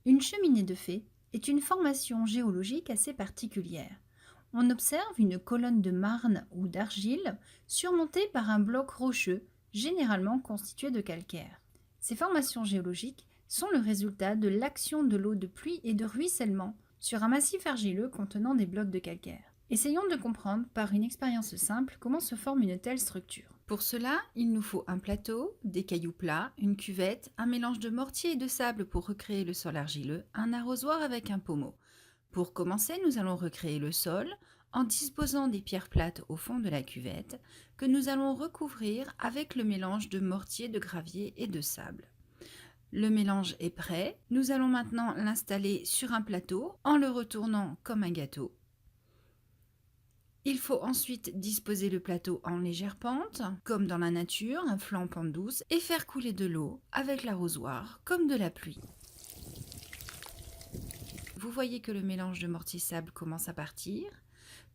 Une cheminée de fées est une formation géologique assez particulière. On observe une colonne de marne ou d'argile surmontée par un bloc rocheux, généralement constitué de calcaire. Ces formations géologiques sont le résultat de l'action de l'eau de pluie et de ruissellement sur un massif argileux contenant des blocs de calcaire. Essayons de comprendre par une expérience simple comment se forme une telle structure. Pour cela, il nous faut un plateau, des cailloux plats, une cuvette, un mélange de mortier et de sable pour recréer le sol argileux, un arrosoir avec un pommeau. Pour commencer, nous allons recréer le sol en disposant des pierres plates au fond de la cuvette que nous allons recouvrir avec le mélange de mortier, de gravier et de sable. Le mélange est prêt. Nous allons maintenant l'installer sur un plateau en le retournant comme un gâteau. Il faut ensuite disposer le plateau en légère pente, comme dans la nature, un flanc en pente douce, et faire couler de l'eau avec l'arrosoir, comme de la pluie. Vous voyez que le mélange de mortier-sable commence à partir.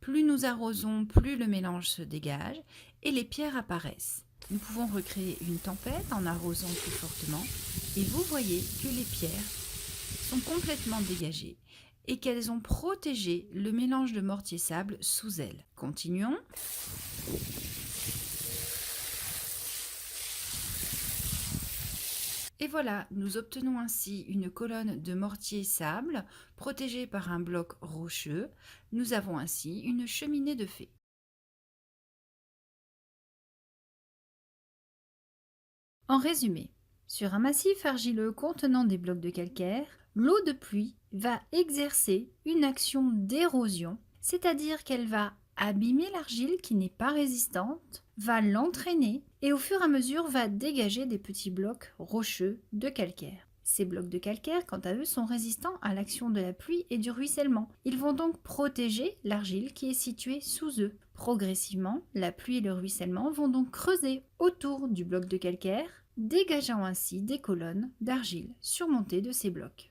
Plus nous arrosons, plus le mélange se dégage et les pierres apparaissent. Nous pouvons recréer une tempête en arrosant plus fortement et vous voyez que les pierres sont complètement dégagées et qu'elles ont protégé le mélange de mortier-sable sous elles. Continuons. Et voilà, nous obtenons ainsi une colonne de mortier-sable protégée par un bloc rocheux. Nous avons ainsi une cheminée de fées. En résumé, sur un massif argileux contenant des blocs de calcaire, l'eau de pluie va exercer une action d'érosion, c'est-à-dire qu'elle va abîmer l'argile qui n'est pas résistante, va l'entraîner et au fur et à mesure va dégager des petits blocs rocheux de calcaire. Ces blocs de calcaire, quant à eux, sont résistants à l'action de la pluie et du ruissellement. Ils vont donc protéger l'argile qui est située sous eux. Progressivement, la pluie et le ruissellement vont donc creuser autour du bloc de calcaire, dégageant ainsi des colonnes d'argile surmontées de ces blocs.